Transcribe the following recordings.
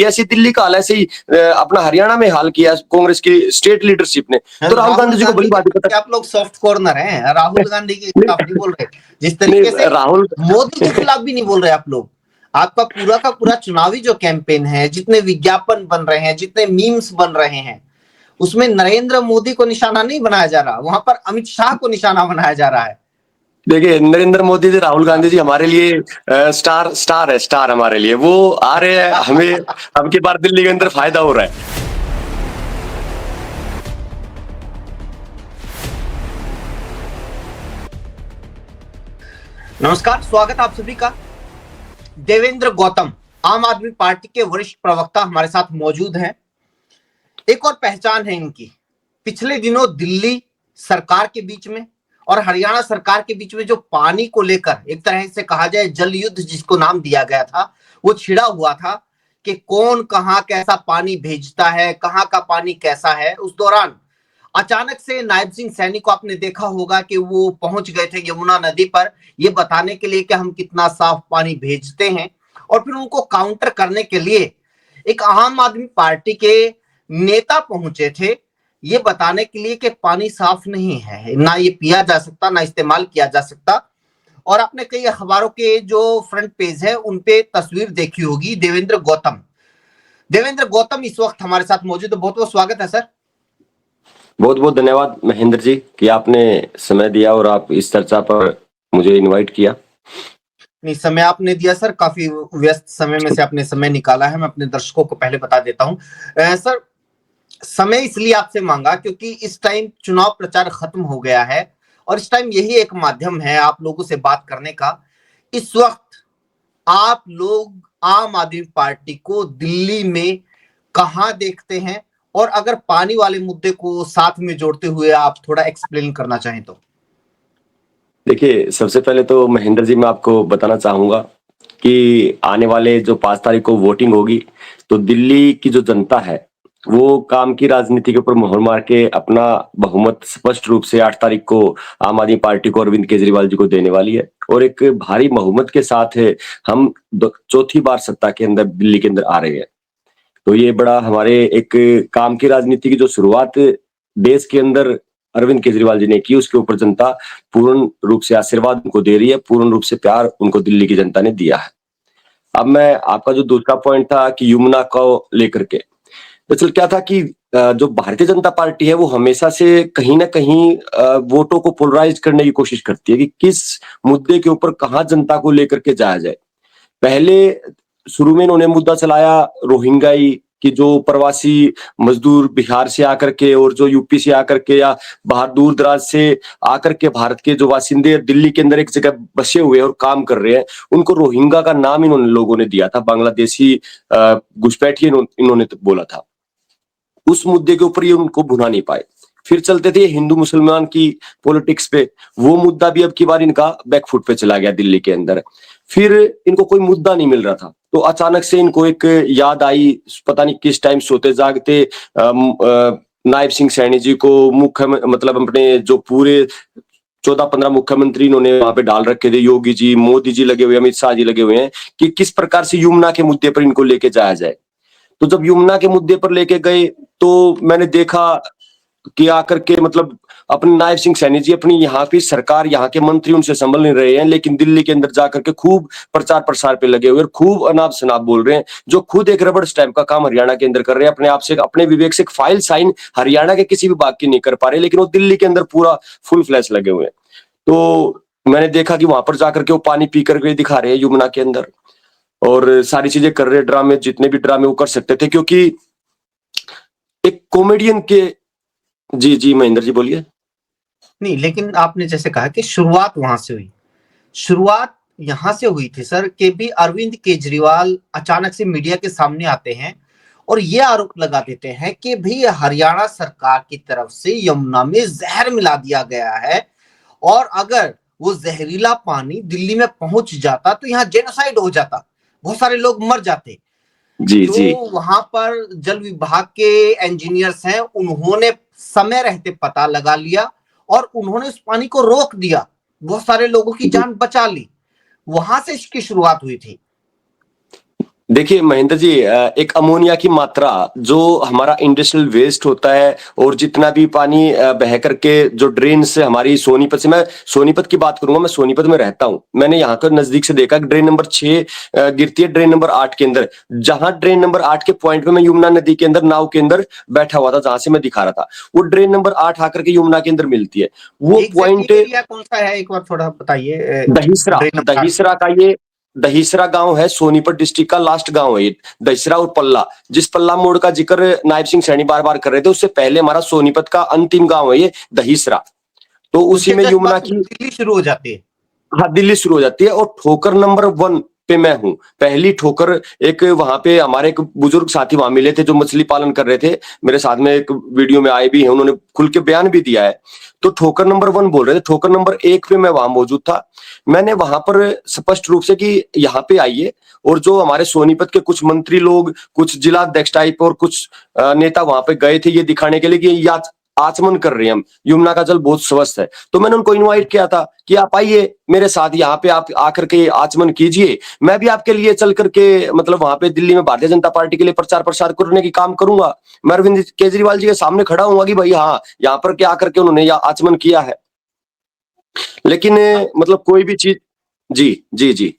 ऐसी दिल्ली का हाल ऐसे ही अपना हरियाणा में हाल किया कांग्रेस की स्टेट लीडरशिप ने। तो राहुल गांधी जी को बड़ी बात पता, आप लोग सॉफ्ट कॉर्नर हैं, राहुल गांधी के खिलाफ नहीं बोल रहे, जिस तरीके से राहुल मोदी के खिलाफ भी नहीं बोल रहे आप लोग। आपका पूरा का पूरा चुनावी जो कैंपेन है, जितने विज्ञापन बन रहे हैं, जितने मीम्स बन रहे हैं, उसमें नरेंद्र मोदी को निशाना नहीं बनाया जा रहा, वहां पर अमित शाह को निशाना बनाया जा रहा है। देखिए, नरेंद्र मोदी जी, राहुल गांधी जी हमारे लिए स्टार है, स्टार हमारे लिए। वो आ रहे हैं, हमें अब की बार दिल्ली के अंदर फायदा हो रहा है। नमस्कार, स्वागत आप सभी का। देवेंद्र गौतम, आम आदमी पार्टी के वरिष्ठ प्रवक्ता हमारे साथ मौजूद हैं। एक और पहचान है इनकी, पिछले दिनों दिल्ली सरकार के बीच में और हरियाणा सरकार के बीच में जो पानी को लेकर एक तरह से कहा जाए जल युद्ध जिसको नाम दिया गया था, वो छिड़ा हुआ था कि कौन कहां कैसा पानी भेजता है, कहां का पानी कैसा है। उस दौरान अचानक से नायब सिंह सैनी को आपने देखा होगा कि वो पहुंच गए थे यमुना नदी पर, ये बताने के लिए कि हम कितना साफ पानी भेजते हैं। और फिर उनको काउंटर करने के लिए एक आम आदमी पार्टी के नेता पहुंचे थे, ये बताने के लिए कि पानी साफ नहीं है, ना ये पिया जा सकता, ना इस्तेमाल किया जा सकता। और आपने कई अखबारों के जो फ्रंट पेज है उन पे तस्वीर देखी होगी देवेंद्र गौतम। देवेंद्र गौतम इस वक्त हमारे साथ मौजूद है, बहुत बहुत स्वागत है सर। बहुत बहुत धन्यवाद महेंद्र जी कि आपने समय दिया और आप इस चर्चा पर मुझे इनवाइट किया। नहीं, समय आपने दिया सर, काफी व्यस्त समय में से आपने समय निकाला है। मैं अपने दर्शकों को पहले बता देता हूं सर, समय इसलिए आपसे मांगा क्योंकि इस टाइम चुनाव प्रचार खत्म हो गया है और इस टाइम यही एक माध्यम है आप लोगों से बात करने का। इस वक्त आप लोग आम आदमी पार्टी को दिल्ली में कहां देखते हैं, और अगर पानी वाले मुद्दे को साथ में जोड़ते हुए आप थोड़ा एक्सप्लेन करना चाहें तो। देखिए, सबसे पहले तो महेंद्र जी मैं आपको बताना चाहूंगा कि आने वाले जो 5 तारीख को वोटिंग होगी, तो दिल्ली की जो जनता है वो काम की राजनीति के ऊपर मोहर मार के अपना बहुमत स्पष्ट रूप से 8 तारीख को आम आदमी पार्टी को, अरविंद केजरीवाल जी को देने वाली है। और एक भारी बहुमत के साथ हम चौथी बार सत्ता के अंदर दिल्ली के अंदर आ रहे हैं। तो ये बड़ा हमारे एक काम की राजनीति की जो शुरुआत देश के अंदर अरविंद केजरीवाल जी ने की, उसके ऊपर जनता पूर्ण रूप से आशीर्वाद उनको दे रही है, पूर्ण रूप से प्यार उनको दिल्ली की जनता ने दिया है। अब मैं आपका जो दूसरा पॉइंट था कि यमुना को लेकर के, दरअसल क्या था कि जो भारतीय जनता पार्टी है वो हमेशा से कहीं ना कहीं वोटों को पोलराइज करने की कोशिश करती है कि किस मुद्दे के ऊपर कहां जनता को लेकर के जाया जाए। पहले शुरू में इन्होंने मुद्दा चलाया रोहिंग्याई कि जो प्रवासी मजदूर बिहार से आकर के और जो यूपी से आकर के या बाहर दूर दराज से आकर के भारत के जो वासिंदे दिल्ली के अंदर एक जगह बसे हुए और काम कर रहे हैं, उनको रोहिंग्या का नाम इन्होंने लोगों ने दिया था, बांग्लादेशी घुसपैठिए इन्होंने तो बोला था। उस मुद्दे के ऊपर ये उनको भुना नहीं पाए। फिर चलते थे हिंदू मुसलमान की पॉलिटिक्स पे, वो मुद्दा भी अब की बार इनका बैकफुट पे चला गया दिल्ली के अंदर। फिर इनको कोई मुद्दा नहीं मिल रहा था, तो अचानक से इनको एक याद आई, पता नहीं किस टाइम सोते जागते नायब सिंह सैनी जी को मुख्य मतलब अपने जो पूरे 14-15 मुख्यमंत्री इन्होंने वहां पे डाल रखे थे, योगी जी, मोदी जी लगे हुए, अमित शाह जी लगे हुए हैं कि किस प्रकार से यमुना के मुद्दे पर इनको लेके जाया जाए। तो जब यमुना के मुद्दे पर लेके गए तो मैंने देखा कि आकर के मतलब अपने नायब सिंह सैनी जी अपनी यहाँ की सरकार, यहाँ के मंत्री उनसे संभल नहीं रहे हैं, लेकिन दिल्ली के अंदर जाकर के खूब प्रचार प्रसार पे लगे हुए और खूब अनाप शनाप बोल रहे हैं, जो खुद एक रबड़ स्टैंप का काम हरियाणा के अंदर कर रहे हैं। अपने आप से, अपने विवेक से एक फाइल साइन हरियाणा के किसी भी भाग की नहीं कर पा रहे, लेकिन वो दिल्ली के अंदर पूरा फुल फ्लैश लगे हुए हैं। तो मैंने देखा कि वहां पर जाकर के वो पानी पी करके दिखा रहे हैं यमुना के अंदर, और सारी चीजें कर रहे, ड्रामे, जितने भी ड्रामे वो कर सकते थे, क्योंकि एक कॉमेडियन के। जी जी महेंद्र जी बोलिए। नहीं, लेकिन आपने जैसे कहा कि शुरुआत वहां से हुई, शुरुआत यहां से हुई थी सर, कि भी अरविंद केजरीवाल अचानक से मीडिया के सामने आते हैं और ये आरोप लगा देते हैं कि भी हरियाणा सरकार की तरफ से यमुना में जहर मिला दिया गया है, और अगर वो जहरीला पानी दिल्ली में पहुंच जाता तो यहाँ जेनोसाइड हो जाता, बहुत सारे लोग मर जाते। जी जो जी वहां पर जल विभाग के इंजीनियर्स हैं, उन्होंने समय रहते पता लगा लिया और उन्होंने उस पानी को रोक दिया, बहुत सारे लोगों की जान बचा ली। वहां से इसकी शुरुआत हुई थी। देखिए महेंद्र जी, एक अमोनिया की मात्रा जो हमारा इंडस्ट्रियल वेस्ट होता है और जितना भी पानी बह करके जो ड्रेन से हमारी सोनीपत से, मैं सोनीपत की बात करूंगा, मैं सोनीपत में रहता हूं, मैंने यहाँ का नजदीक से देखा ड्रेन नंबर 6 गिरती है ड्रेन नंबर 8 के अंदर। जहां ड्रेन नंबर 8 के पॉइंट पे मैं यमुना नदी के अंदर नाव के अंदर बैठा हुआ था, जहां से मैं दिखा रहा था, वो ड्रेन नंबर 8 आकर के यमुना के अंदर मिलती है। वो एग्जैक्ट पॉइंट एरिया कौन सा है, एक बार थोड़ा बताइए। Dahisara, drain number 8। दहीसरा का ये दहीसरा गांव है, सोनीपत डिस्ट्रिक्ट का लास्ट गांव है ये दहीसरा। और पल्ला, जिस पल्ला मोड़ का जिक्र नायब सिंह सैनी बार बार कर रहे थे, उससे पहले हमारा सोनीपत का अंतिम गांव है ये दहीसरा। तो उसी उसके में जस्ट यमुना बाद की, दिल्ली शुरू हो जाती है। हाँ, दिल्ली शुरू हो जाती है। और ठोकर नंबर 1 पे मैं हूँ, पहली ठोकर। एक वहां पे हमारे एक बुजुर्ग साथी वहां मिले थे जो मछली पालन कर रहे थे, मेरे साथ में एक वीडियो में आए भी हैं, उन्होंने खुल के बयान भी दिया है। तो ठोकर नंबर 1 बोल रहे थे, ठोकर नंबर 1 पे मैं वहां मौजूद था। मैंने वहां पर स्पष्ट रूप से कि यहाँ पे आइए, और जो हमारे सोनीपत के कुछ मंत्री लोग, कुछ जिला अध्यक्ष टाइप और कुछ नेता वहां पे गए थे ये दिखाने के लिए कि या आचमन कर रहे हैं हम, यमुना का जल बहुत स्वस्थ है। तो मैंने उनको इनवाइट किया था कि आप आइए मेरे साथ यहाँ पे, आप आकर के आचमन कीजिए, मैं भी आपके लिए चल करके मतलब वहां पे दिल्ली में भारतीय जनता पार्टी के लिए प्रचार प्रसार करने की काम करूंगा। मैं अरविंद केजरीवाल जी के सामने खड़ा हूंगा कि भाई हाँ, यहाँ पर क्या आकर के उन्होंने आचमन किया है। लेकिन मतलब कोई भी चीज, जी जी जी,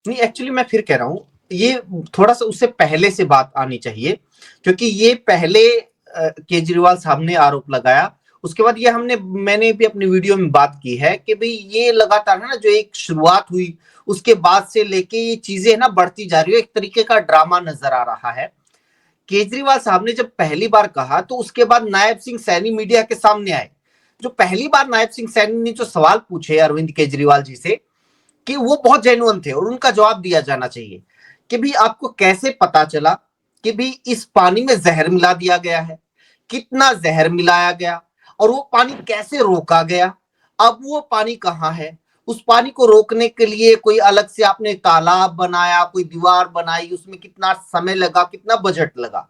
नहीं, एक्चुअली मैं फिर कह रहा हूँ, ये थोड़ा सा उससे पहले से बात आनी चाहिए, क्योंकि ये पहले केजरीवाल साहब ने आरोप लगाया, उसके बाद ये मैंने भी अपनी वीडियो में बात की है कि भाई ये लगातार है ना, जो एक शुरुआत हुई उसके बाद से लेके ये चीजें ना बढ़ती जा रही है, एक तरीके का ड्रामा नजर आ रहा है। केजरीवाल साहब ने जब पहली बार कहा तो उसके बाद नायब सिंह सैनी मीडिया के सामने आए। जो पहली बार नायब सिंह सैनी ने जो सवाल पूछे अरविंद केजरीवाल जी से, कि वो बहुत जेन्युइन थे और उनका जवाब दिया जाना चाहिए कि भी आपको कैसे पता चला कि भी इस पानी में जहर मिला दिया गया है, कितना जहर मिलाया गया, और वो पानी कैसे रोका गया, अब वो पानी कहाँ है, उस पानी को रोकने के लिए कोई अलग से आपने तालाब बनाया, कोई दीवार बनाई, उसमें कितना समय लगा, कितना बजट लगा,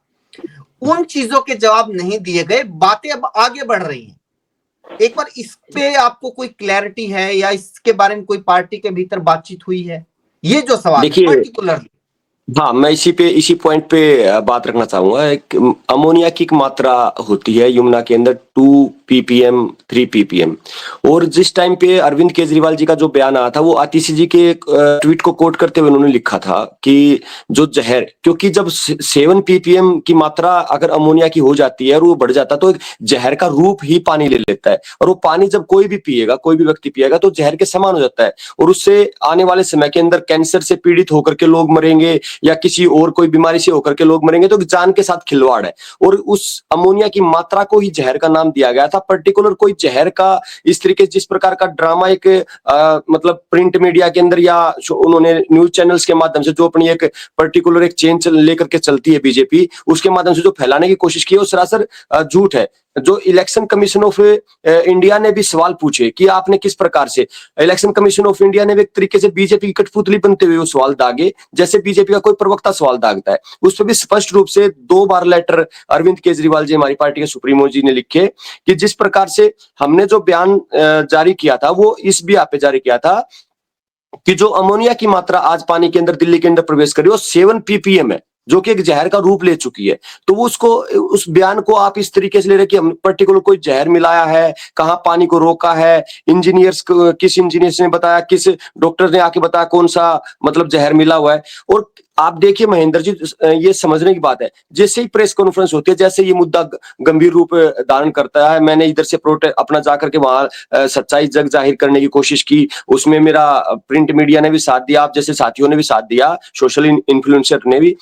उन चीजों के जवाब नहीं दिए गए। बातें अब आगे बढ़ रही हैं। एक बार इस पे आपको कोई क्लैरिटी है या इसके बारे में कोई पार्टी के भीतर बातचीत हुई है, ये जो सवाल है देखिए, पर्टिकुलरली। हाँ, मैं इसी पॉइंट पे बात रखना चाहूंगा। एक अमोनिया की एक मात्रा होती है यमुना के अंदर 2 ppm 3 ppm। और जिस टाइम पे अरविंद केजरीवाल जी का जो बयान आया था, वो आतिशी जी के एक ट्वीट को कोट करते हुए उन्होंने लिखा था कि जो जहर, क्योंकि जब 7 ppm की मात्रा अगर अमोनिया की हो जाती है और वो बढ़ जाता है तो एक जहर का रूप ही पानी ले लेता है। और वो पानी जब कोई भी पिएगा, कोई भी व्यक्ति पिएगा, तो जहर के समान हो जाता है। और उससे आने वाले समय के अंदर कैंसर से पीड़ित होकर के लोग मरेंगे या किसी और कोई बीमारी से होकर के लोग मरेंगे। तो जान के साथ खिलवाड़ है। और उस अमोनिया की मात्रा को ही जहर का नाम दिया गया था। पर्टिकुलर कोई जहर का इस तरीके जिस प्रकार का ड्रामा एक मतलब प्रिंट मीडिया के अंदर या उन्होंने न्यूज चैनल्स के माध्यम से जो अपनी एक पर्टिकुलर एक चेन लेकर के चलती है बीजेपी, उसके माध्यम से जो फैलाने की कोशिश की है वो सरासर झूठ है। जो इलेक्शन कमीशन ऑफ इंडिया ने भी सवाल पूछे कि आपने किस प्रकार से, इलेक्शन कमीशन ऑफ इंडिया ने भी एक तरीके से बीजेपी की कठपुतली बनते हुए वो सवाल दागे, जैसे बीजेपी का कोई प्रवक्ता सवाल दागता है। उस पर भी स्पष्ट रूप से 2 बार लेटर अरविंद केजरीवाल जी, हमारी पार्टी के सुप्रीमो जी, ने लिखे कि जिस प्रकार से हमने जो बयान जारी किया था वो इस भी आप पे जारी किया था कि जो अमोनिया की मात्रा आज पानी के अंदर दिल्ली के अंदर प्रवेश करी वो 7 ppm है, जो कि एक जहर का रूप ले चुकी है। तो वो उसको, उस बयान को आप इस तरीके से ले रहे कि हम पर्टिकुलर कोई जहर मिलाया है, कहां पानी को रोका है, इंजीनियर्स किस इंजीनियर्स ने बताया, किस डॉक्टर ने आके बताया कौन सा मतलब जहर मिला हुआ है। और आप देखिए महेंद्र जी, ये समझने की बात है, जैसे ही प्रेस कॉन्फ्रेंस होती है, जैसे ये मुद्दा गंभीर रूप धारण करता है, मैंने इधर से प्रोटेस्ट अपना जाकर के वहां सच्चाई जग जाहिर करने की कोशिश की, उसमें मेरा प्रिंट मीडिया ने भी साथ दिया, आप जैसे साथियों ने भी साथ दिया, सोशल इन्फ्लुएंसर ने भी।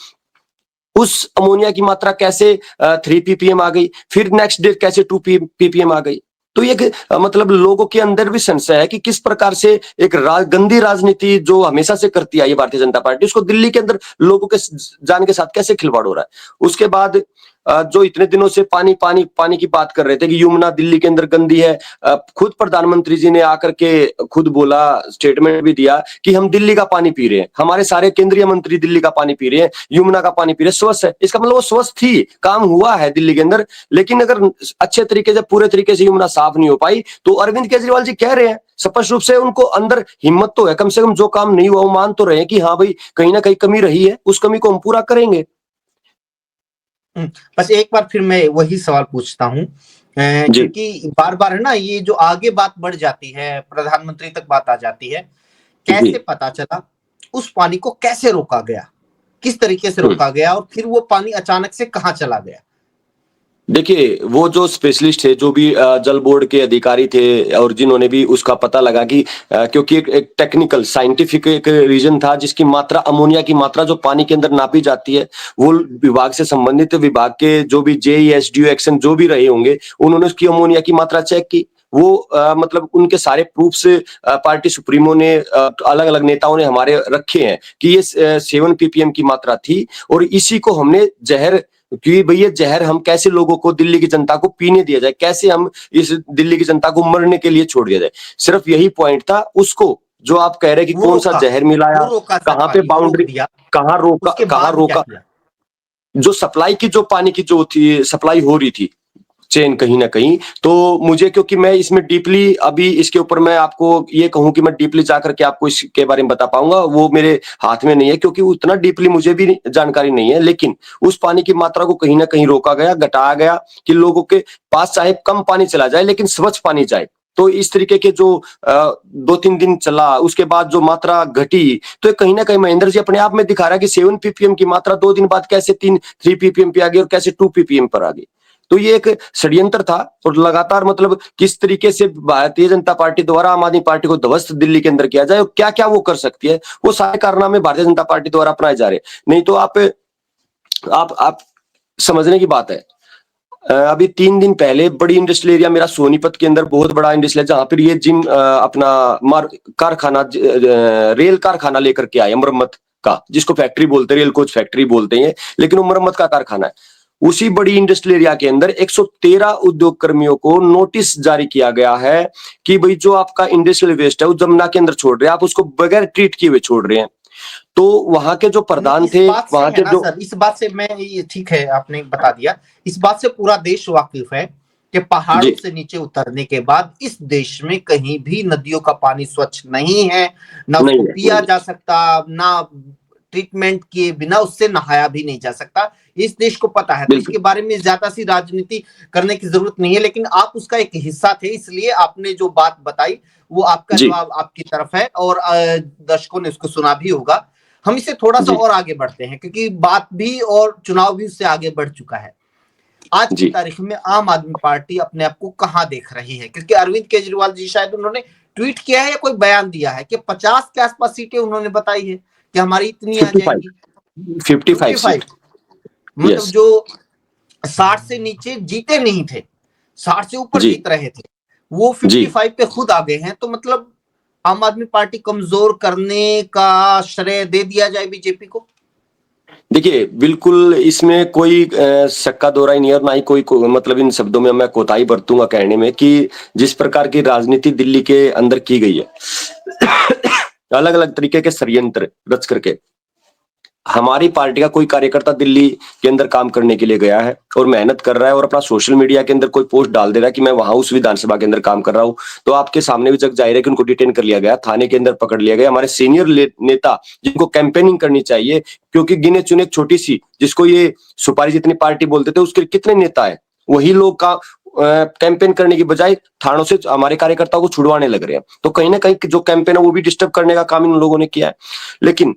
उस अमोनिया की मात्रा कैसे 3 ppm आ गई, फिर नेक्स्ट डे कैसे 2 ppm आ गई। तो ये मतलब लोगों के अंदर भी संशय है कि किस प्रकार से एक गंदी राजनीति जो हमेशा से करती आई है भारतीय जनता पार्टी, उसको दिल्ली के अंदर लोगों के जान के साथ कैसे खिलवाड़ हो रहा है। उसके बाद जो इतने दिनों से पानी पानी पानी की बात कर रहे थे कि यमुना दिल्ली के अंदर गंदी है, खुद प्रधानमंत्री जी ने आकर के खुद बोला, स्टेटमेंट भी दिया कि हम दिल्ली का पानी पी रहे हैं, हमारे सारे केंद्रीय मंत्री दिल्ली का पानी पी रहे हैं, यमुना का पानी पी रहे हैं, स्वस्थ है। इसका मतलब वो स्वस्थ थी, काम हुआ है दिल्ली के अंदर। लेकिन अगर अच्छे तरीके से, पूरे तरीके से यमुना साफ नहीं हो पाई, तो अरविंद केजरीवाल जी कह रहे हैं स्पष्ट रूप से उनको अंदर हिम्मत तो है, कम से कम जो काम नहीं हुआ वो मान तो रहे हैं कि हाँ भाई कहीं ना कहीं कमी रही है, उस कमी को हम पूरा करेंगे। बस एक बार फिर मैं वही सवाल पूछता हूँ, जी क्योंकि बार बार है ना ये जो आगे बात बढ़ जाती है, प्रधानमंत्री तक बात आ जाती है, जी। कैसे पता चला, उस पानी को कैसे रोका गया, किस तरीके से रोका गया, और फिर वो पानी अचानक से कहाँ चला गया? देखिए, वो जो स्पेशलिस्ट थे, जो भी जल बोर्ड के अधिकारी थे और जिन्होंने भी उसका पता लगा कि क्योंकि एक टेक्निकल साइंटिफिक एक रीजन था जिसकी मात्रा अमोनिया की मात्रा जो पानी के अंदर नापी जाती है, वो विभाग से संबंधित विभाग के जो भी जेई, एसडीओ, एक्शन जो भी रहे होंगे, उन्होंने उसकी अमोनिया की मात्रा चेक की। वो मतलब उनके सारे प्रूफ्स पार्टी सुप्रीमो ने अलग-अलग नेताओं ने हमारे रखे हैं कि ये 7 पीपीएम की मात्रा थी और इसी को हमने जहर कि भई ये जहर हम कैसे लोगों को, दिल्ली की जनता को पीने दिया जाए, कैसे हम इस दिल्ली की जनता को मरने के लिए छोड़ दिया जाए। सिर्फ यही पॉइंट था। उसको जो आप कह रहे हैं कि वो कौन-सा रोका, जहर मिलाया, वो रोका सर, कहाँ पे पानी वो रोक बाउंड्री, दिया, उसके कहाँ बाद क्या रोका, किया? जो सप्लाई की जो पानी की जो थी, सप्लाई हो रही थी, चेन कहीं न कहीं, तो मुझे क्योंकि मैं इसमें डीपली अभी इसके ऊपर मैं आपको ये कहूँ कि मैं डीपली जाकर के आपको इसके बारे में बता पाऊँगा, वो मेरे हाथ में नहीं है क्योंकि उतना डीपली मुझे भी जानकारी नहीं है। लेकिन उस पानी की मात्रा को कहीं न कहीं रोका गया, घटाया गया कि लोगों के पास चाहे कम पानी चला जाए लेकिन स्वच्छ पानी जाए। तो इस तरीके के जो 2-3 दिन चला, उसके बाद जो मात्रा घटी, तो ये कहीं न कहीं महेंद्र जी अपने आप में दिखा रहा है कि 7 पीपीएम की मात्रा 2 दिन बाद कैसे 3 पीपीएम पे आ गई और कैसे 2 पीपीएम पर आ गई। तो ये एक षड्यंत्र था और लगातार मतलब किस तरीके से भारतीय जनता पार्टी द्वारा आम आदमी पार्टी को ध्वस्त दिल्ली के अंदर किया जाए और क्या-क्या वो कर सकती है, वो सारे कारनामे भारतीय जनता पार्टी द्वारा अपनाए जा रहे हैं। नहीं तो आप समझने की बात है। अभी 3 दिन पहले बड़ी इंडस्ट्रियल एरिया मेरा सोनीपत के अंदर बहुत बड़ा इंडस्ट्रियल है जहाँ पर ये जिन अपना कारखाना रेल कारखाना लेकर के आए मरम्मत का, जिसको फैक्ट्री बोलते हैं, रेल कोच फैक्ट्री बोलते हैं, लेकिन वो मरम्मत का कारखाना है। उसी बड़ी इंडस्ट्रियल एरिया के अंदर 113 उद्योग कर्मियों को नोटिस जारी किया गया है कि भाई जो आपका इंडस्ट्रियल वेस्ट है वो जमुना के अंदर छोड़ रहे हैं, आप उसको बगैर ट्रीट किए हुए छोड़ रहे हैं। तो वहां के जो प्रधान इस थे, बात से वहां है के ना जो सर, इस बात से मैं, ये ठीक है आपने बता दिया, इस बात से पूरा देश वाकिफ है कि पहाड़ों जी से नीचे उतरने के बाद इस देश में कहीं भी नदियों का पानी स्वच्छ नहीं है, ना उसको नहीं है, पिया नहीं जा सकता, ना ट्रीटमेंट किए बिना उससे नहाया भी नहीं जा सकता। इस देश को पता है, तो बिल्कुल इसके बारे में ज्यादा सी राजनीति करने की जरूरत नहीं है, लेकिन आप उसका एक हिस्सा थे, इसलिए आपने जो बात बताई वो आपका जी जवाब आपकी तरफ है, और दर्शकों ने उसको सुना भी होगा। हम इससे थोड़ा सा जी और आगे बढ़ते हैं, क्योंकि बात भी और चुनाव भी उससे आगे बढ़ चुका है। आज की जी तारीख में आम आदमी पार्टी अपने आप को कहाँ देख रही है? क्योंकि अरविंद केजरीवाल जी, शायद उन्होंने ट्वीट किया है या कोई बयान दिया है कि 50 के आसपास सीटें उन्होंने बताई है कि हमारी इतनी आ 55 जाएंगी। 55 55, सीट। मतलब यस। जो 60 से नीचे जीते नहीं थे, 60 से ऊपर जी जीत रहे थे, वो जी 55 पे खुद आ गए हैं। तो मतलब आम आदमी पार्टी कमजोर करने का श्रेय दे दिया जाए बीजेपी को? देखिए, बिल्कुल इसमें कोई शक्का दो राय नहीं है और ना ही मतलब इन शब्दों में मैं कोताही बरतूंगा कहने में कि जिस प्रकार की राजनीति दिल्ली के अंदर की गई है अलग अलग तरीके के षड्यंत्र रच करके, हमारी पार्टी का कोई कार्यकर्ता दिल्ली के अंदर काम करने के लिए गया है और मेहनत कर रहा है और अपना सोशल मीडिया के अंदर कोई पोस्ट डाल दे रहा है कि मैं वहां उस विधानसभा के अंदर काम कर रहा हूं, तो आपके सामने भी जग जाहिर है कि उनको डिटेन कर लिया गया, थाने के अंदर पकड़ लिया गया। हमारे सीनियर नेता जिनको कैंपेनिंग करनी चाहिए, क्योंकि गिने चुने छोटी सी जिसको ये सुपारी जितनी पार्टी बोलते थे उसके कितने नेता है, वही लोग का कैंपेन करने की बजाय थानों से हमारे कार्यकर्ताओं को छुड़वाने लग रहे हैं। तो कहीं ना कहीं जो कैंपेन है वो भी डिस्टर्ब करने का काम इन लोगों ने किया है। लेकिन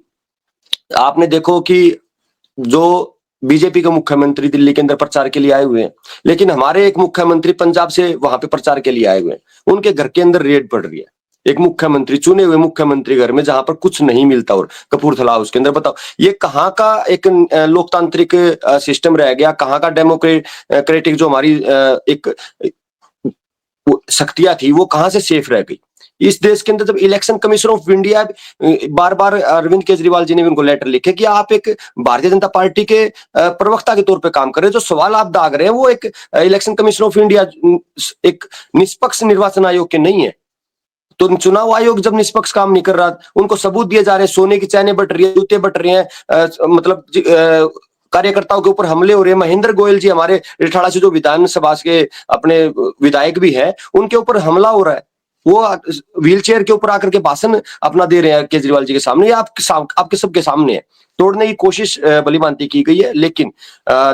आपने देखो कि जो बीजेपी के मुख्यमंत्री दिल्ली के अंदर प्रचार के लिए आए हुए हैं, लेकिन हमारे एक मुख्यमंत्री पंजाब से वहां पे प्रचार के लिए आए हुए हैं, उनके घर के अंदर रेड पड़ रही है। एक मुख्यमंत्री, चुने हुए मुख्यमंत्री घर में जहां पर कुछ नहीं मिलता, और कपूरथला उसके अंदर, बताओ ये कहाँ का एक लोकतांत्रिक सिस्टम रह गया, कहाँ का डेमोक्रेटिक जो हमारी एक शक्तियां थी वो कहां से सेफ रह गई। इस देश के अंदर जब इलेक्शन कमीशन ऑफ इंडिया बार बार अरविंद केजरीवाल जी ने भी उनको लेटर लिखे कि आप एक भारतीय जनता पार्टी के प्रवक्ता के तौर पे काम कर रहे हैं, जो सवाल आप दाग रहे हैं वो एक इलेक्शन कमीशन ऑफ इंडिया एक निष्पक्ष निर्वाचन आयोग के नहीं है। तो चुनाव आयोग जब निष्पक्ष काम नहीं कर रहा, उनको सबूत दिए जा रहे हैं, सोने की चैनें बट रही है, जूते बट रहे हैं, मतलब कार्यकर्ताओं के ऊपर हमले हो रहे हैं। महेंद्र गोयल जी हमारे रिठाड़ा से जो विधानसभा के अपने विधायक भी हैं, उनके ऊपर हमला हो रहा है। वो व्हील चेयर के ऊपर आकर के भाषण अपना दे रहे हैं केजरीवाल जी के सामने, ये आपके सबके सामने है। तोड़ने की कोशिश भली भांति की गई है, लेकिन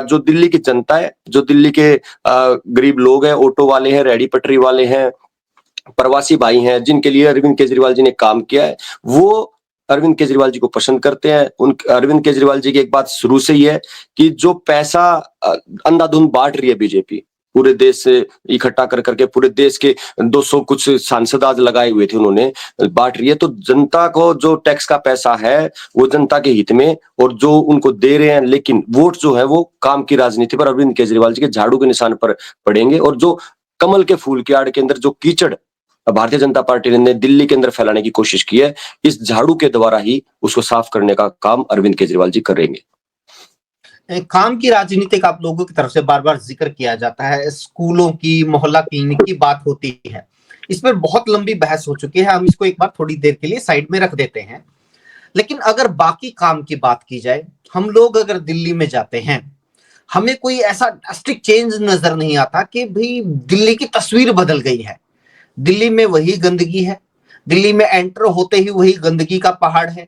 जो दिल्ली की जनता है, जो दिल्ली के गरीब लोग हैं, ऑटो वाले हैं, रेहड़ी पटरी वाले हैं, प्रवासी भाई हैं, जिनके लिए अरविंद केजरीवाल जी ने काम किया है, वो अरविंद केजरीवाल जी को पसंद करते हैं। उन अरविंद केजरीवाल जी की एक बात शुरू से ही है कि जो पैसा अंधाधुंध बांट रही है बीजेपी, पूरे देश से इकट्ठा कर करके, पूरे देश के 200 कुछ सांसद आज लगाए हुए थे, उन्होंने बांट रही है। तो जनता को जो टैक्स का पैसा है वो जनता के हित में, और जो उनको दे रहे हैं, लेकिन वोट जो है वो काम की राजनीति पर, अरविंद केजरीवाल जी के झाड़ू के निशान पर पड़ेंगे। और जो कमल के फूल की आड़ के अंदर जो कीचड़ भारतीय जनता पार्टी ने दिल्ली के अंदर फैलाने की कोशिश की है, इस झाड़ू के द्वारा ही उसको साफ करने का काम अरविंद केजरीवाल जी करेंगे। काम की राजनीति का आप लोगों की तरफ से बार बार जिक्र किया जाता है, स्कूलों की, मोहल्ला क्लिनिक की बात होती है, इस पर बहुत लंबी बहस हो चुकी है, हम इसको एक बार थोड़ी देर के लिए साइड में रख देते हैं। लेकिन अगर बाकी काम की बात की जाए, हम लोग अगर दिल्ली में जाते हैं, हमें कोई ऐसा ड्रास्टिक चेंज नजर नहीं आता कि भाई दिल्ली की तस्वीर बदल गई है। दिल्ली में वही गंदगी है, दिल्ली में एंटर होते ही वही गंदगी का पहाड़ है,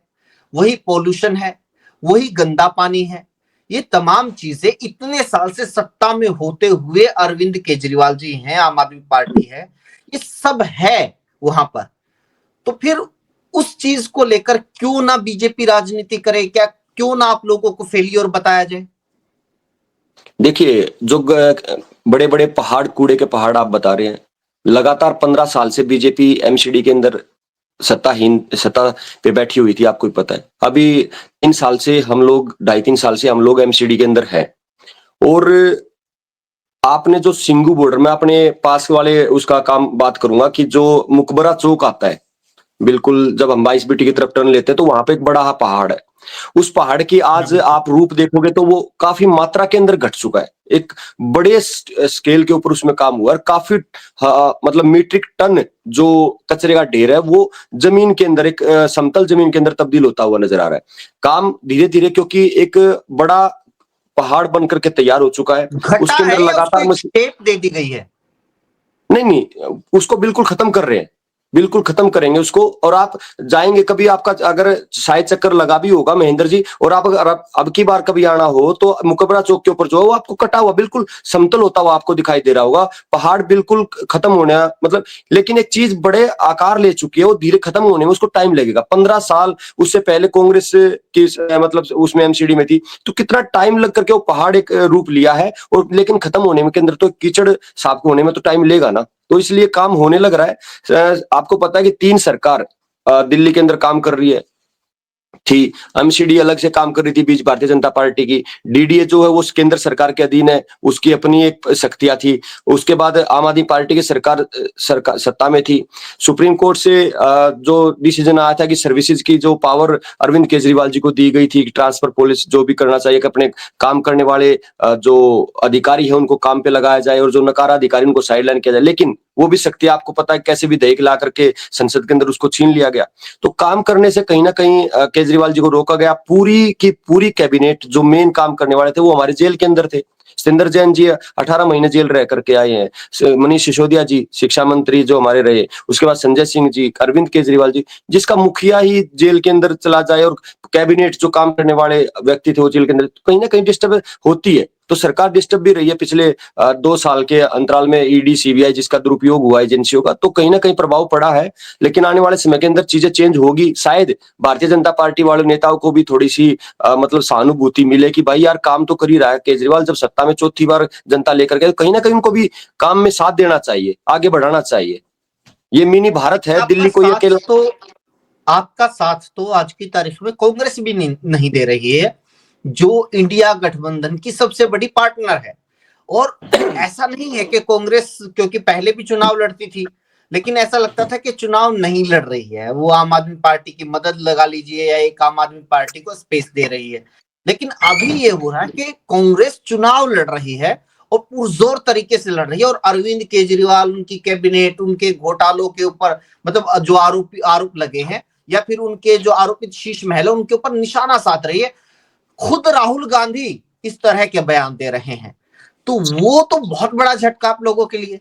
वही पॉल्यूशन है, वही गंदा पानी है। ये तमाम चीजें इतने साल से सत्ता में होते हुए अरविंद केजरीवाल जी हैं, आम आदमी पार्टी है, ये सब है वहां पर। तो फिर उस चीज को लेकर क्यों ना बीजेपी राजनीति करे, क्या क्यों ना आप लोगों को फेलियर बताया जाए? देखिए, जो बड़े बड़े पहाड़, कूड़े के पहाड़ आप बता रहे हैं, लगातार 15 साल से बीजेपी एमसीडी के अंदर सत्ता पे बैठी हुई थी, आपको भी पता है। अभी 3 साल से हम लोग, 2.5-3 साल से हम लोग एमसीडी के अंदर है। और आपने जो सिंगू बॉर्डर में अपने पास वाले उसका काम बात करूंगा कि जो मुकबरा चौक आता है, बिल्कुल जब हम 22BT की तरफ टर्न लेते हैं, तो वहां पे एक बड़ा पहाड़ है। उस पहाड़ की आज आप रूप देखोगे तो वो काफी मात्रा के अंदर घट चुका है। एक बड़े स्केल के ऊपर उसमें काम हुआ है। काफी मतलब मीट्रिक टन जो कचरे का ढेर है वो जमीन के अंदर, एक समतल जमीन के अंदर तब्दील होता हुआ नजर आ रहा है। काम धीरे धीरे, क्योंकि एक बड़ा पहाड़ बन करके तैयार हो चुका है, उसके अंदर लगातार शेप दे दी गई है। नहीं, उसको बिल्कुल खत्म कर रहे हैं, बिल्कुल खत्म करेंगे उसको। और आप जाएंगे कभी, आपका अगर शायद चक्कर लगा भी होगा महेंद्र जी, और आप अगर अब की बार कभी आना हो तो मुकबरा चौक के ऊपर जो है वो आपको कटा हुआ, बिल्कुल समतल होता हुआ आपको दिखाई दे रहा होगा। पहाड़ बिल्कुल खत्म होने मतलब, लेकिन एक चीज बड़े आकार ले चुकी है, वो धीरे खत्म होने में उसको टाइम लगेगा। 15 साल उससे पहले कांग्रेस की मतलब उसमें एमसीडी में थी, तो कितना टाइम लग करके वो पहाड़ एक रूप लिया है। और लेकिन खत्म होने में के अंदर तो कीचड़ साफ होने में तो टाइम लेगा ना, तो इसलिए काम होने लग रहा है। आपको पता है कि 3 सरकार दिल्ली के अंदर काम कर रही है थी। एमसीडी अलग से काम कर रही थी बीच भारतीय जनता पार्टी की। डीडीए जो है वो केंद्र सरकार के अधीन है, उसकी अपनी एक शक्तियां थी। उसके बाद आम आदमी पार्टी की सरकार सत्ता में थी। सुप्रीम कोर्ट से जो डिसीजन आया था कि सर्विसेज की जो पावर अरविंद केजरीवाल जी को दी गई थी, ट्रांसफर पॉलिसी जो भी करना चाहिए कि अपने काम करने वाले जो अधिकारी है उनको काम पे लगाया जाए, और जो नकारा अधिकारी उनको साइडलाइन किया जाए। लेकिन वो भी शक्ति आपको पता है कैसे भी दहेक ला करके संसद के अंदर उसको छीन लिया गया। तो काम करने से कहीं ना कहीं केजरीवाल जी को रोका गया। पूरी की पूरी कैबिनेट जो मेन काम करने वाले थे वो हमारे जेल के अंदर थे। सतेंद्र जैन जी 18 महीने जेल रह करके आए हैं। मनीष सिसोदिया जी शिक्षा मंत्री जो हमारे रहे, उसके बाद संजय सिंह जी, अरविंद केजरीवाल जी, जिसका मुखिया ही जेल के अंदर चला जाए और कैबिनेट जो काम करने वाले व्यक्ति थे वो जेल के अंदर, कहीं ना कहीं डिस्टर्ब होती है। तो सरकार डिस्टर्ब भी रही है पिछले 2 साल के अंतराल में। ईडी सीबीआई जिसका दुरुपयोग हुआ एजेंसियों का, तो कहीं ना कहीं प्रभाव पड़ा है। लेकिन आने वाले समय के अंदर चीजें चेंज होगी। शायद भारतीय जनता पार्टी वाले नेताओं को भी थोड़ी सी मतलब सहानुभूति मिले कि भाई यार काम तो कर ही रहा है केजरीवाल, जब सत्ता में चौथी बार जनता लेकर गए, कहीं ना कहीं उनको भी काम में साथ देना चाहिए, आगे बढ़ाना चाहिए। ये मिनी भारत है, दिल्ली को ये अकेला। तो आपका साथ तो आज की तारीख में कांग्रेस भी नहीं दे रही है, जो इंडिया गठबंधन की सबसे बड़ी पार्टनर है। और ऐसा नहीं है कि कांग्रेस, क्योंकि पहले भी चुनाव लड़ती थी, लेकिन ऐसा लगता था कि चुनाव नहीं लड़ रही है, वो आम आदमी पार्टी की मदद लगा लीजिए या एक आम आदमी पार्टी को स्पेस दे रही है। लेकिन अभी ये हो रहा है कि कांग्रेस चुनाव लड़ रही है और पुरजोर तरीके से लड़ रही है, और अरविंद केजरीवाल, उनकी कैबिनेट, उनके घोटालों के ऊपर मतलब जो आरोप लगे हैं, या फिर उनके जो आरोपित शीश महल है उनके ऊपर निशाना साध रही है। खुद राहुल गांधी इस तरह के बयान दे रहे हैं, तो वो तो बहुत बड़ा झटका आप लोगों के लिए।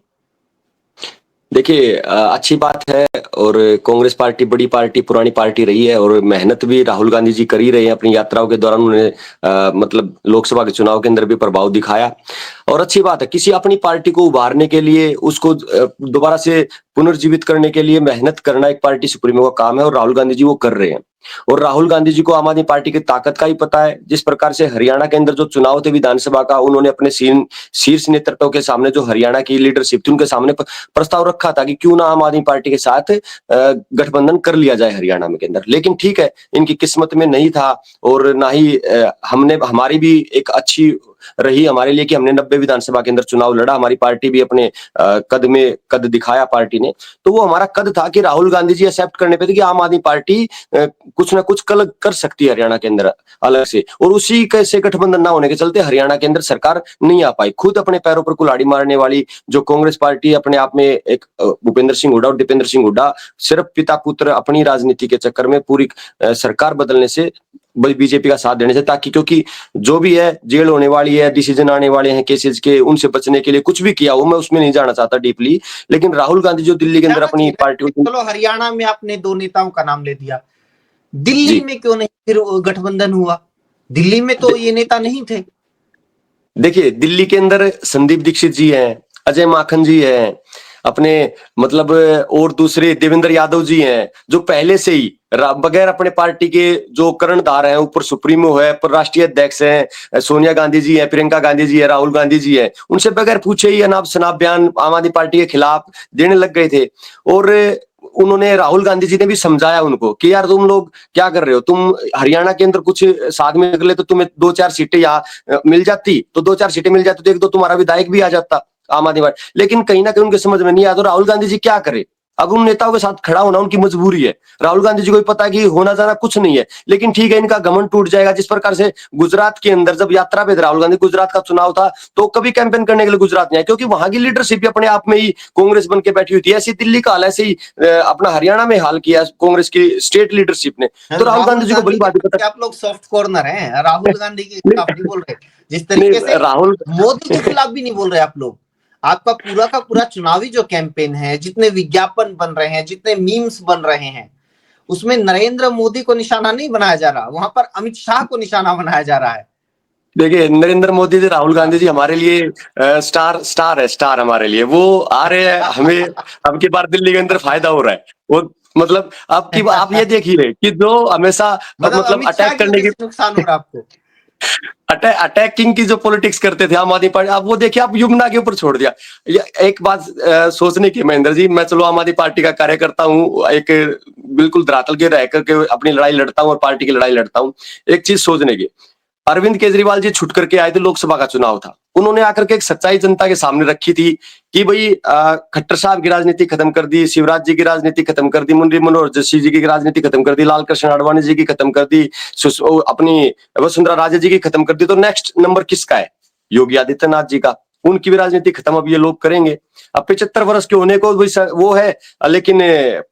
देखिए अच्छी बात है। और कांग्रेस पार्टी बड़ी पार्टी, पुरानी पार्टी रही है और मेहनत भी राहुल गांधी जी कर ही रहे हैं अपनी यात्राओं के दौरान। उन्होंने मतलब लोकसभा के चुनाव के अंदर भी प्रभाव दिखाया और अच्छी बात है। किसी अपनी पार्टी को उभारने के लिए, उसको दोबारा से पुनर्जीवित करने के लिए मेहनत करना एक पार्टी सुप्रीमो का काम है और राहुल गांधी जी वो कर रहे हैं। और राहुल गांधी जी को आम आदमी पार्टी की ताकत का ही पता है। जिस प्रकार से हरियाणा के अंदर जो चुनाव थे विधानसभा का, उन्होंने अपने शीर्ष नेतृत्व के सामने, जो हरियाणा की लीडरशिप थी, उनके सामने प्रस्ताव रखा था कि क्यों ना आम आदमी पार्टी के साथ गठबंधन कर लिया जाए हरियाणा में के अंदर। लेकिन ठीक है, इनकी किस्मत में नहीं था और ना ही हमने, हमारी भी एक अच्छी रही हमारे लिए कि हमने 90 विधानसभा के अंदर चुनाव लड़ा। हमारी पार्टी भी अपने कद में कद दिखाया पार्टी ने। तो वो हमारा कद था कि राहुल गांधी जी एक्सेप्ट करने पे थे कि आम आदमी पार्टी कुछ ना कुछ कल कर सकती है हरियाणा के अंदर अलग से। और उसी कैसे गठबंधन ना होने के चलते हरियाणा के अंदर सरकार नहीं आ पाई। खुद अपने पैरों पर कुल्हाड़ी मारने वाली जो कांग्रेस पार्टी, अपने आप में एक भूपेंद्र सिंह हुड्डा और दीपेंद्र सिंह हुड्डा सिर्फ पिता पुत्र अपनी राजनीति के चक्कर में पूरी सरकार बदलने से, बीजेपी का साथ देने से, ताकि क्योंकि जो भी है जेल होने वाली है, डिसीजन आने वाले हैं केसेस के, उनसे बचने के लिए कुछ भी किया हो, मैं उसमें नहीं जाना चाहता डीपली। लेकिन राहुल गांधी जो दिल्ली के अंदर जाना अपनी चाहिए। पार्टी को, चलो हरियाणा में आपने 2 नेताओं का नाम ले दिया, दिल्ली जी में क्यों नहीं फिर गठबंधन हुआ? दिल्ली में तो ये नेता नहीं थे। देखिए दिल्ली के अंदर संदीप दीक्षित जी हैं, अजय माखन जी हैं, अपने मतलब और दूसरे देवेंद्र यादव जी हैं, जो पहले से ही बगैर अपने पार्टी के जो कर्णधार हैं, ऊपर सुप्रीमो है, पर राष्ट्रीय अध्यक्ष हैं, सोनिया गांधी जी हैं, प्रियंका गांधी जी है, राहुल गांधी जी हैं, उनसे बगैर पूछे ही अनाप शनाप बयान आम आदमी पार्टी के खिलाफ देने लग गए थे। और उन्होंने, राहुल गांधी जी ने भी समझाया उनको कि यार तुम लोग क्या कर रहे हो, तुम हरियाणा के अंदर कुछ साथ में निकले तो तुम्हें 2-4 सीटें यहाँ मिल जाती, तो 2-4 सीटें मिल जाती तो एक दो तुम्हारा विधायक भी आ जाता आम आदमी पार्टी। लेकिन कहीं ना कहीं उनके समझ में नहीं आया तो राहुल गांधी जी क्या करे। अब उन नेताओं के साथ खड़ा होना उनकी मजबूरी है। राहुल गांधी जी को भी पता है कि होना जाना कुछ नहीं है, लेकिन ठीक है, इनका घमंड टूट जाएगा। जिस प्रकार से गुजरात के अंदर जब यात्रा पे थे राहुल गांधी, गुजरात का चुनाव था, तो कभी कैंपेन करने के लिए गुजरात नहीं आए क्योंकि वहां की लीडरशिप अपने आप में ही कांग्रेस बन के बैठी हुई थी। ऐसी दिल्ली का हाल ऐसे ही अपना हरियाणा में हाल किया कांग्रेस की स्टेट लीडरशिप ने। तो राहुल गांधी जी को बड़ी बात पता। आप लोग सॉफ्ट कॉर्नर हैं, राहुल गांधी के खिलाफ नहीं बोल रहे, जिस नहीं, तरीके से राहुल मोदी के खिलाफ भी नहीं बोल रहे आप लोग। आपका पूरा का पूरा चुनावी जो कैंपेन है, जितने विज्ञापन बन रहे हैं, जितने मीम्स बन रहे हैं, उसमें नरेंद्र मोदी को निशाना नहीं बनाया जा रहा, वहां पर अमित शाह को निशाना बनाया जा रहा है। देखिए नरेंद्र मोदी जी, राहुल गांधी जी हमारे लिए स्टार है, स्टार हमारे लिए। वो आ रहे हैं, हमें अब की बार दिल्ली के अंदर फायदा हो रहा है। वो मतलब आप ये देखिए कि जो हमेशा मतलब मतलब अमित शाह अटैक की करने वजह की, से नुकसान हो रहा है आपको। अटैकिंग की जो पॉलिटिक्स करते थे आम आदमी पार्टी, अब वो देखिए आप यमुना के ऊपर छोड़ दिया। एक बात सोचने की महेंद्र जी, मैं चलो आम आदमी पार्टी का कार्यकर्ता हूँ, एक बिल्कुल धरातल के रह करके अपनी लड़ाई लड़ता हूँ और पार्टी की लड़ाई लड़ता हूँ। एक चीज सोचने की, अरविंद केजरीवाल जी छुट करके आए थे, लोकसभा का चुनाव था, उन्होंने आकर के एक सच्चाई जनता के सामने रखी थी कि भाई खट्टर साहब की राजनीति खत्म कर दी, शिवराज जी की राजनीति खत्म कर दी, मुरली मनोहर जोशी जी की राजनीति खत्म कर दी, लाल कृष्ण आडवाणी जी की खत्म कर दी, अपनी वसुंधरा राजे जी की खत्म कर दी, तो नेक्स्ट नंबर किसका है? योगी आदित्यनाथ जी का। उनकी भी राजनीति खत्म अब ये लोग करेंगे। अब 75 वर्ष के होने को वो है, लेकिन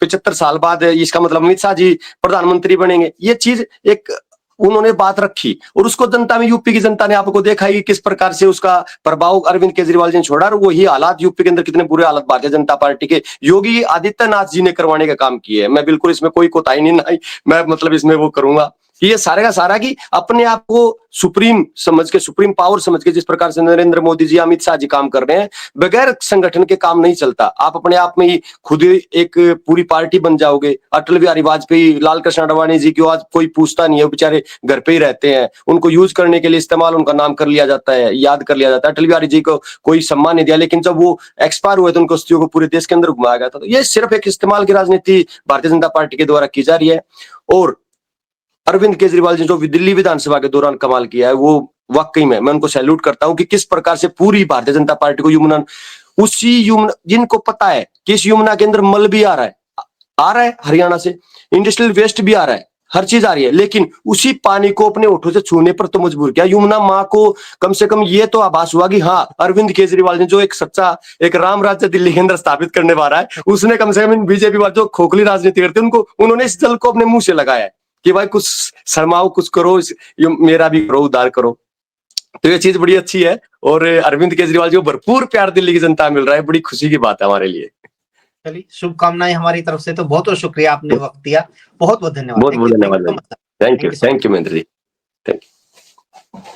75 साल बाद इसका मतलब अमित शाह जी प्रधानमंत्री बनेंगे। ये चीज एक उन्होंने बात रखी और उसको जनता में, यूपी की जनता ने आपको देखा ही किस प्रकार से उसका प्रभाव अरविंद केजरीवाल जी ने छोड़ा। और वही हालात यूपी के अंदर कितने बुरे हालत भारतीय जनता पार्टी के योगी आदित्यनाथ जी ने करवाने का काम किए है। मैं बिल्कुल इसमें कोई कोताही नहीं, मैं मतलब इसमें वो करूंगा कि ये सारे का सारा की अपने आप को सुप्रीम समझ के, सुप्रीम पावर समझ के, जिस प्रकार से नरेंद्र मोदी जी, अमित शाह जी काम कर रहे हैं, बगैर संगठन के काम नहीं चलता। आप अपने आप में ही खुद एक पूरी पार्टी बन जाओगे। अटल बिहारी वाजपेयी, लाल कृष्ण आडवाणी जी की आज कोई पूछता नहीं है, बेचारे घर पे ही रहते हैं, उनको यूज करने के लिए इस्तेमाल उनका नाम कर लिया जाता है, याद कर लिया जाता है। अटल बिहारी जी को कोई सम्मान नहीं दिया, लेकिन जब वो एक्सपायर हुए तो उनको अस्थियों को पूरे देश के अंदर घुमाया गया था। तो ये सिर्फ एक इस्तेमाल की राजनीति भारतीय जनता पार्टी के द्वारा की जा रही है। और अरविंद केजरीवाल जी जो दिल्ली विधानसभा के दौरान कमाल किया है, वो वाकई में मैं उनको सैल्यूट करता हूं कि किस प्रकार से पूरी भारतीय जनता पार्टी को यमुना, उसी यमुना, जिनको पता है कि इस यमुना के अंदर मल भी आ रहा है हरियाणा से, इंडस्ट्रियल वेस्ट भी आ रहा है, हर चीज आ रही है, लेकिन उसी पानी को अपने होठों से छूने पर तो मजबूर किया। यमुना माँ को कम से कम ये तो आभास हुआ कि हाँ, अरविंद केजरीवाल ने जो एक सच्चा एक राम राज्य दिल्ली के अंदर स्थापित करने वाला है, उसने कम से कम बीजेपी वाले जो खोखली राजनीति करते हैं उनको, उन्होंने इस जल को अपने मुंह से लगाया है कि भाई कुछ शर्माओ, कुछ करो, मेरा भी करो, उद्धार करो। तो ये चीज बड़ी अच्छी है और अरविंद केजरीवाल जी को भरपूर प्यार दिल्ली की जनता मिल रहा है, बड़ी खुशी की बात है हमारे लिए। चलिए, शुभकामनाएं हमारी तरफ से। तो बहुत बहुत शुक्रिया, आपने वक्त दिया। बहुत बहुत धन्यवाद। बहुत बहुत धन्यवाद भाई। Thank thank you, you so much. Mahendra ji. Thank you.